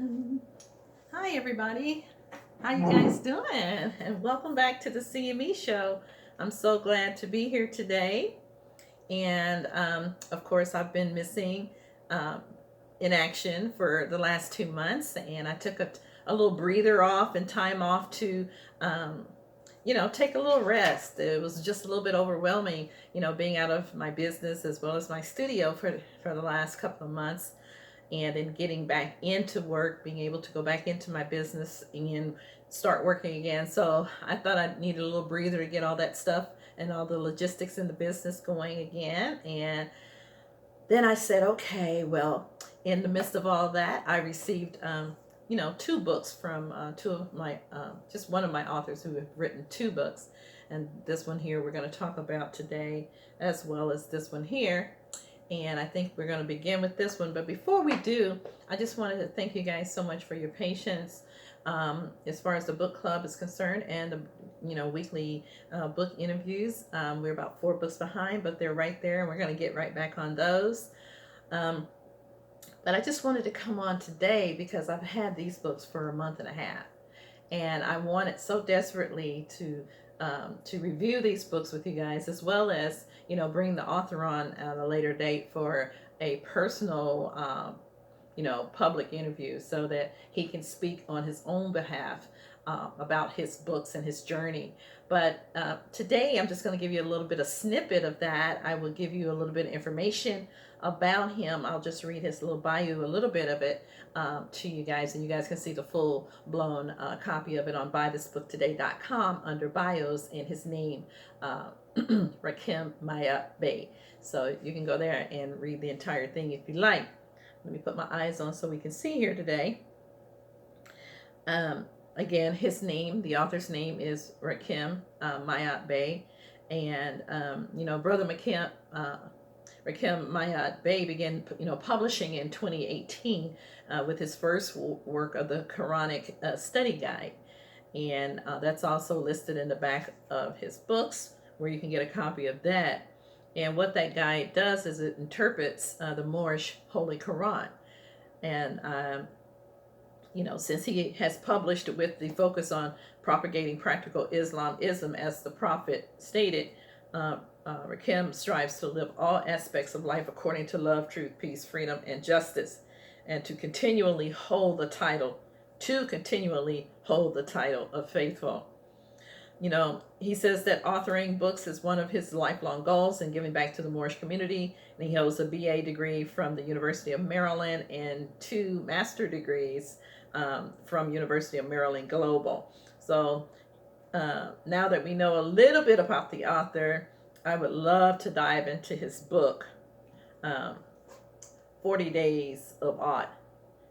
One. Hi everybody. How you guys doing? And welcome back to the Cme Show. I'm so glad to be here today. And of course, I've been missing um, in action for the last 2 months, and I took a little breather off and time off to um, take a little rest. It was just a little bit overwhelming, being out of my business as well as my studio for the last couple of months, and then getting back into work, being able to go back into my business and start working again. So I thought I needed a little breather to get all that stuff and all the logistics in the business going again. And then I said, okay, well, in the midst of all that, I received, two books from two of my, just one of my authors who have written two books. And this one here we're going to talk about today, as well as this one here. And I think we're going to begin with this one. But before we do, I just wanted to thank you guys so much for your patience as far as the book club is concerned, and the weekly book interviews. We're about 4 books behind, but they're right there, and we're going to get right back on those. But I just wanted to come on today because I've had these books for a month and a half, and I wanted so desperately to review these books with you guys, as well as bring the author on at a later date for a personal public interview, so that he can speak on his own behalf about his books and his journey. But today I'm just going to give you a little bit of snippet of that. I will give you a little bit of information about him. I'll just read his little bio, a little bit of it to you guys, and you guys can see the full blown copy of it on buythisbooktoday.com under bios, and his name Rakem Bay. So you can go there and read the entire thing if you like. Let me put my eyes on so we can see here today. Again, his name, the author's name, is Rakem Bay, and Brother Rakem Bay began publishing in 2018 with his first work of the Quranic study guide, and that's also listed in the back of his books, where you can get a copy of that. And what that guide does is it interprets the Moorish Holy Quran. And, since he has published with the focus on propagating practical Islamism, as the Prophet stated, Rakem strives to live all aspects of life according to love, truth, peace, freedom, and justice, and to continually hold the title of faithful. He says that authoring books is one of his lifelong goals and giving back to the Moorish community. And he holds a BA degree from the University of Maryland and 2 master degrees from University of Maryland Global. So now that we know a little bit about the author, I would love to dive into his book, 40 Days of AUGHT,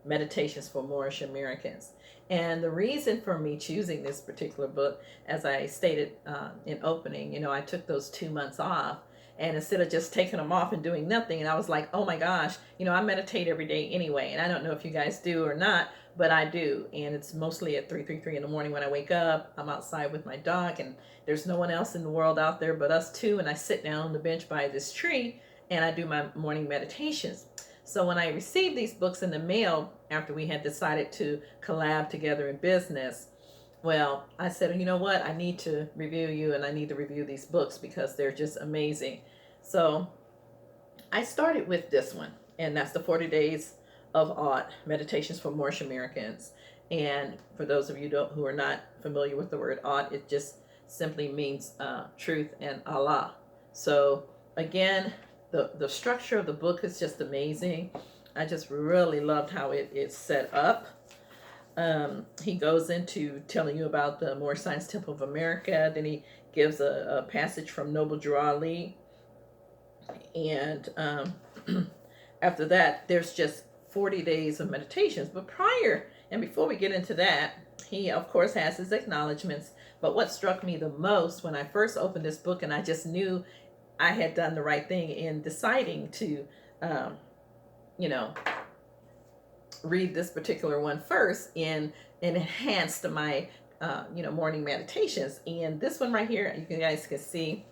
Meditations for Moorish Americans. And the reason for me choosing this particular book, as I stated in opening, I took those 2 months off, and instead of just taking them off and doing nothing, and I was like, oh my gosh, I meditate every day anyway, and I don't know if you guys do or not, but I do, and it's mostly at 3:33 in the morning when I wake up. I'm outside with my dog, and there's no one else in the world out there but us two, and I sit down on the bench by this tree, and I do my morning meditations. So when I received these books in the mail after we had decided to collab together in business, well, I said, you know what? I need to review you, and I need to review these books because they're just amazing. So I started with this one, and that's the 40 Days of AUGHT, Meditations for Moorish Americans. And for those of you who are not familiar with the word AUGHT, it just simply means truth and Allah. So again, the structure of the book is just amazing. I just really loved how it's set up. He goes into telling you about the Moorish Science Temple of America. Then he gives a passage from Noble Drew Ali. And after that, there's just 40 days of meditations. But prior and before we get into that, he, of course, has his acknowledgments. But what struck me the most when I first opened this book, and I just knew I had done the right thing in deciding to, read this particular one first and enhance my, morning meditations. And this one right here, you guys can see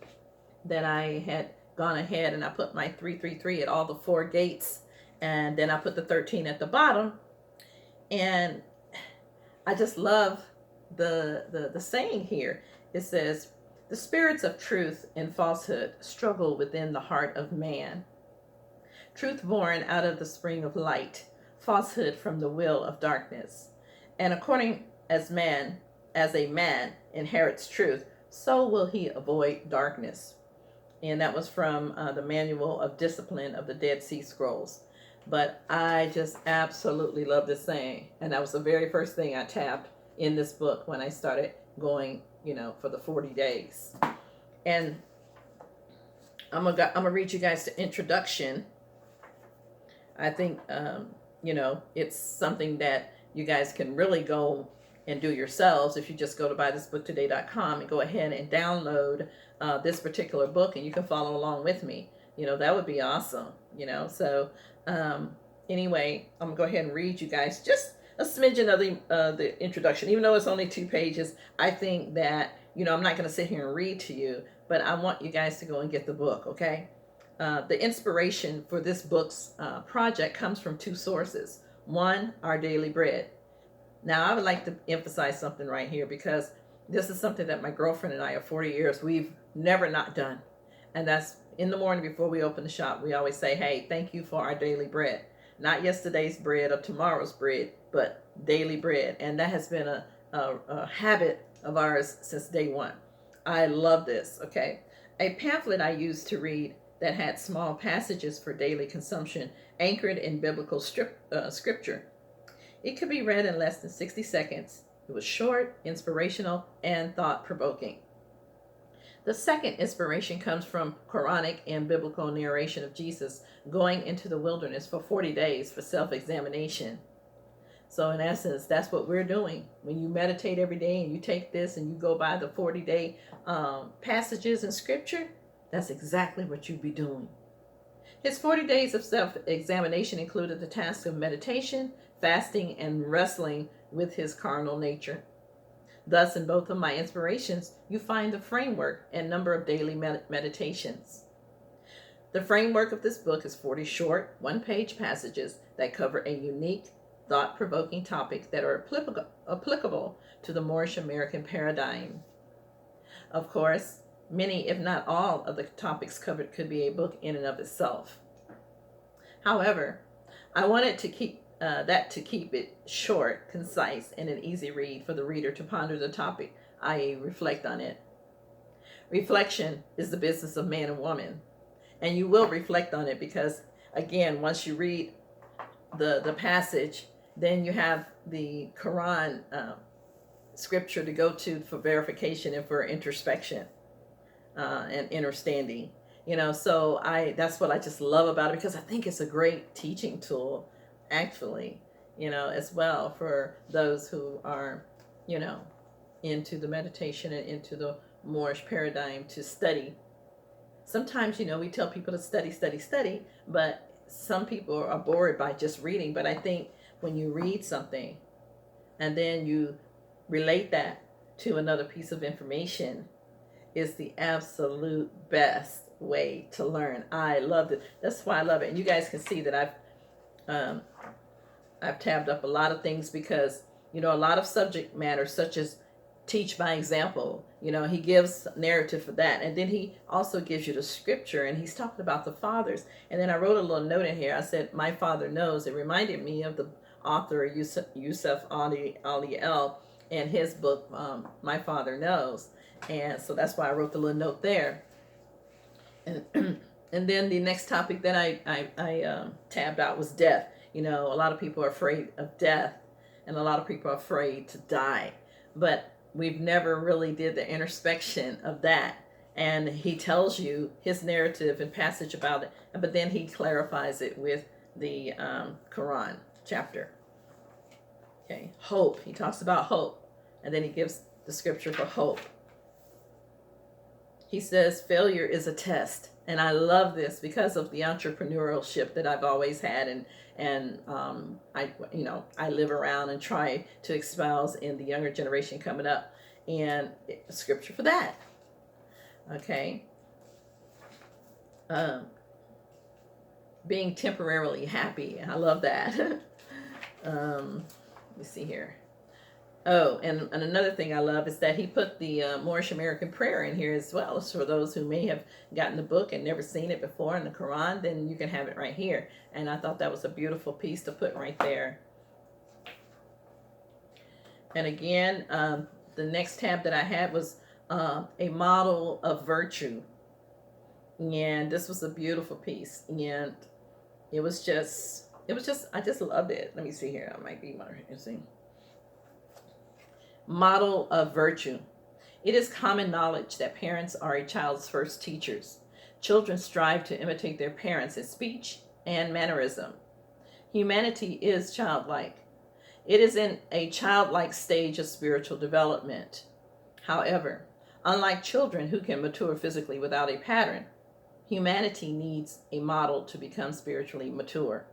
that I had gone ahead and I put my 333 at all the 4 gates, and then I put the 13 at the bottom. And I just love the saying here. It says, the spirits of truth and falsehood struggle within the heart of man. Truth born out of the spring of light, falsehood from the will of darkness. And according as a man inherits truth, so will he avoid darkness. And that was from the Manual of Discipline of the Dead Sea Scrolls. But I just absolutely love this saying. And that was the very first thing I tapped in this book when I started going, for the 40 days. And I'm gonna read you guys the introduction. I think, it's something that you guys can really go and do yourselves if you just go to buythisbooktoday.com and go ahead and download this particular book, and you can follow along with me. That would be awesome. So anyway, I'm gonna go ahead and read you guys just a smidgen of the introduction. Even though it's only 2 pages, I think that I'm not gonna sit here and read to you, but I want you guys to go and get the book. Okay. The inspiration for this book's project comes from 2 sources. One, our daily bread. Now, I would like to emphasize something right here, because this is something that my girlfriend and I of 40 years, we've never not done. And that's in the morning before we open the shop. We always say, hey, thank you for our daily bread. Not yesterday's bread or tomorrow's bread, but daily bread. And that has been a habit of ours since day one. I love this, okay? A pamphlet I used to read that had small passages for daily consumption anchored in biblical scripture. It could be read in less than 60 seconds. It was short, inspirational, and thought-provoking. The second inspiration comes from Quranic and biblical narration of Jesus going into the wilderness for 40 days for self-examination. So in essence, that's what we're doing. When you meditate every day and you take this and you go by the 40-day passages in scripture, that's exactly what you'd be doing. His 40 days of self-examination included the task of meditation, fasting, and wrestling with his carnal nature. Thus, in both of my inspirations, you find the framework and number of daily meditations. The framework of this book is 40 short, 1-page passages that cover a unique, thought-provoking topic that are applicable to the Moorish American paradigm. Of course, many, if not all, of the topics covered could be a book in and of itself. However, I wanted to keep it short, concise, and an easy read for the reader to ponder the topic, i.e. reflect on it. Reflection is the business of man and woman, and you will reflect on it because, again, once you read the passage, then you have the Quran scripture to go to for verification and for introspection and understanding. So that's what I just love about it, because I think it's a great teaching tool, actually, as well for those who are, into the meditation and into the Moorish paradigm to study. Sometimes, we tell people to study, but some people are bored by just reading. But I think when you read something and then you relate that to another piece of information, is the absolute best way to learn. I love it. That's why I love it. And you guys can see that I've tabbed up a lot of things because, a lot of subject matter such as teach by example, he gives narrative for that. And then he also gives you the scripture, and he's talking about the fathers. And then I wrote a little note in here. I said, my father knows. It reminded me of the author Yusuf Ali and his book, My Father Knows. And so that's why I wrote the little note there. And and then the next topic that I tabbed out was death. A lot of people are afraid of death, and a lot of people are afraid to die. But we've never really did the introspection of that. And he tells you his narrative and passage about it, but then he clarifies it with the Quran chapter. Okay, hope. He talks about hope, and then he gives the scripture for hope. He says failure is a test. And I love this because of the entrepreneurship that I've always had, and I live around and try to espouse in the younger generation coming up, and scripture for that. Okay. Being temporarily happy. I love that. let me see here. Oh, and another thing I love is that he put the Moorish American prayer in here as well. So for those who may have gotten the book and never seen it before in the Quran, then you can have it right here. And I thought that was a beautiful piece to put right there. And again, the next tab that I had was a model of virtue. And this was a beautiful piece. And it was just, I just loved it. Let me see here. I might be more interesting. Model of virtue. It is common knowledge that parents are a child's first teachers. Children strive to imitate their parents in speech and mannerism. Humanity is childlike. It is in a childlike stage of spiritual development. However, unlike children who can mature physically without a pattern, humanity needs a model to become spiritually mature.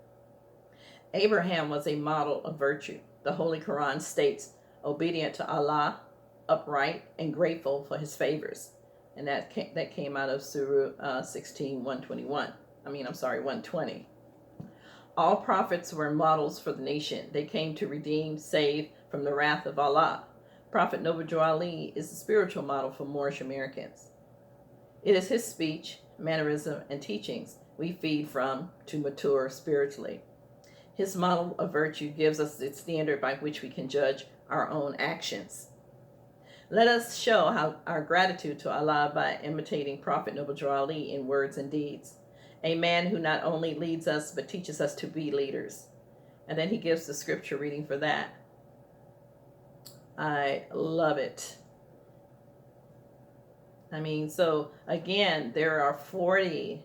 Abraham was a model of virtue. The Holy Quran states, obedient to Allah, upright, and grateful for his favors. And that came out of Surah 16, 121. 120. All prophets were models for the nation. They came to redeem, save from the wrath of Allah. Prophet Noble Ali is the spiritual model for Moorish Americans. It is his speech, mannerism, and teachings we feed from to mature spiritually. His model of virtue gives us the standard by which we can judge our own actions. Let us show our gratitude to Allah by imitating Prophet Noble Ali in words and deeds. A man who not only leads us, but teaches us to be leaders. And then he gives the scripture reading for that. I love it. So again, there are 40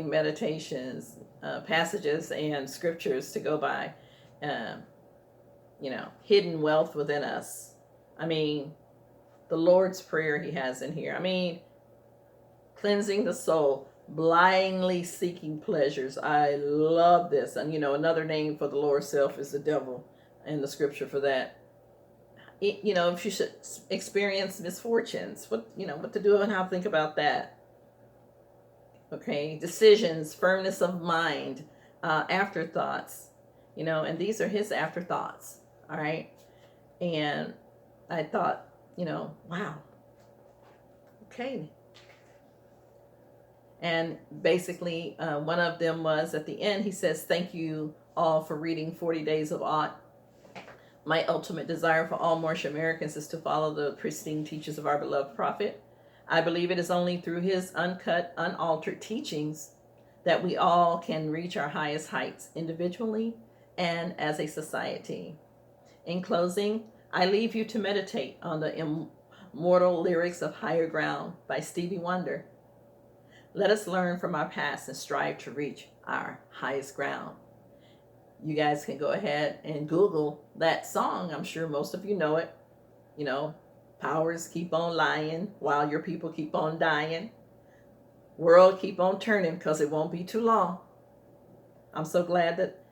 meditations, passages and scriptures to go by. Hidden wealth within us. The Lord's Prayer he has in here. Cleansing the soul, blindly seeking pleasures. I love this. And another name for the lower self is the devil, and the scripture for that. If you should experience misfortunes, what to do and how to think about that. Okay, decisions, firmness of mind, afterthoughts, and these are his afterthoughts. All right. And I thought, wow. Okay. And basically, one of them was at the end, he says, thank you all for reading 40 Days of AUGHT. My ultimate desire for all Moorish Americans is to follow the pristine teachings of our beloved prophet. I believe it is only through his uncut, unaltered teachings that we all can reach our highest heights individually and as a society. In closing, I leave you to meditate on the immortal lyrics of Higher Ground by Stevie Wonder. Let us learn from our past and strive to reach our highest ground. You guys can go ahead and Google that song. I'm sure most of you know it. Powers keep on lying while your people keep on dying. World keep on turning because it won't be too long. I'm so glad that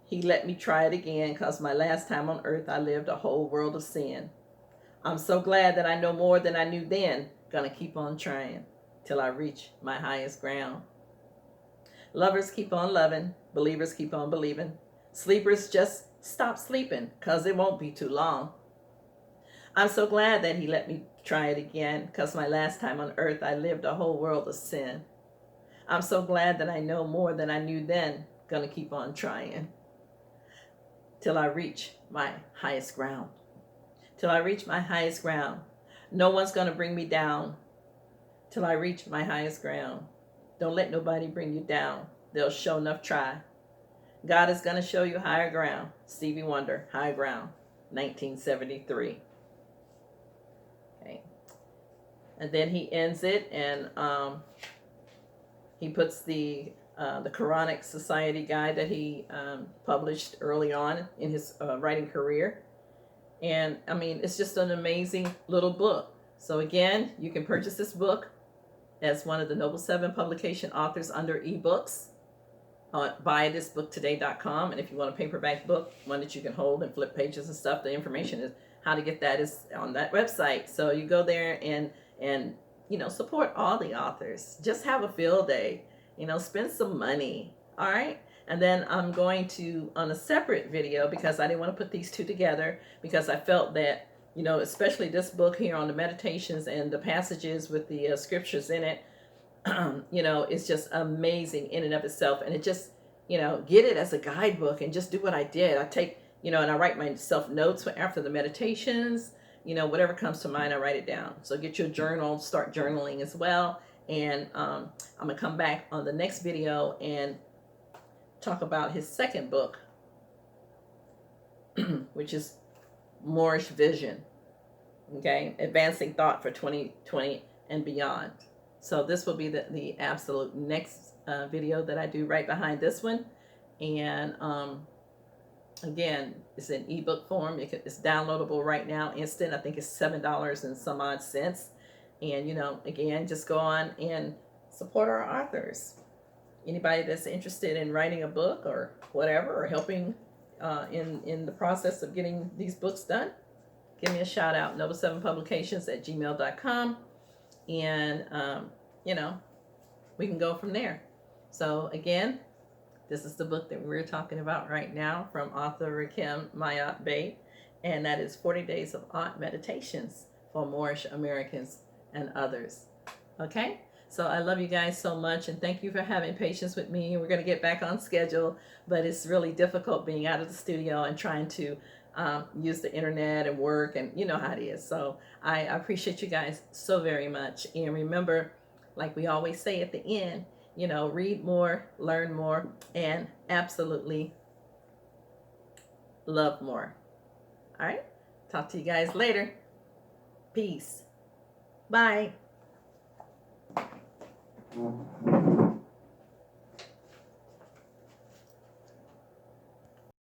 he let me try it again because my last time on earth I lived a whole world of sin. I'm so glad that I know more than I knew then. Gonna keep on trying till I reach my highest ground. Lovers keep on loving. Believers keep on believing. Sleepers just stop sleeping because it won't be too long. I'm so glad that he let me try it again because my last time on earth I lived a whole world of sin. I'm so glad that I know more than I knew then. Gonna keep on trying till I reach my highest ground. Till I reach my highest ground. No one's gonna bring me down till I reach my highest ground. Don't let nobody bring you down. They'll sure enough try. God is going to show you higher ground. Stevie Wonder, High Ground, 1973. Okay. And then he ends it, and he puts the Quranic Society guide that he published early on in his writing career. And it's just an amazing little book. So again, you can purchase this book as one of the Noble 7 publication authors under ebooks on buythisbooktoday.com. And if you want a paperback book, one that you can hold and flip pages and stuff, the information is how to get that is on that website. So you go there and support all the authors. Just have a field day. Spend some money. All right. And then I'm going to, on a separate video, because I didn't want to put these two together, because I felt that, you know, especially this book here on the meditations and the passages with the scriptures in it, you know, it's just amazing in and of itself. And it just, you know, get it as a guidebook and just do what I did. I take, you know, and I write myself notes for after the meditations, you know, whatever comes to mind, I write it down. So get your journal, start journaling as well. And I'm going to come back on the next video and talk about his second book, which is Moorish Vision. Okay, advancing thought for 2020 and beyond. So this will be the absolute next video that I do right behind this one. And again, it's in ebook form. It's downloadable right now, instant. I think it's $7 and some odd cents. And, you know, again, just go on and support our authors. Anybody that's interested in writing a book or whatever, or helping in the process of getting these books done, give me a shout out, nova7publications@gmail.com. And, you know, we can go from there. So again, this is the book that we're talking about right now from author Rakem Mayat, and that is 40 Days of AUGHT Meditations for Moorish Americans and others. Okay? So I love you guys so much, and thank you for having patience with me. We're going to get back on schedule, but it's really difficult being out of the studio and trying to use the internet and work, and you know how it is. So I appreciate you guys so very much. And remember, like we always say at the end, you know, read more, learn more, and absolutely love more. All right? Talk to you guys later. Peace. Bye.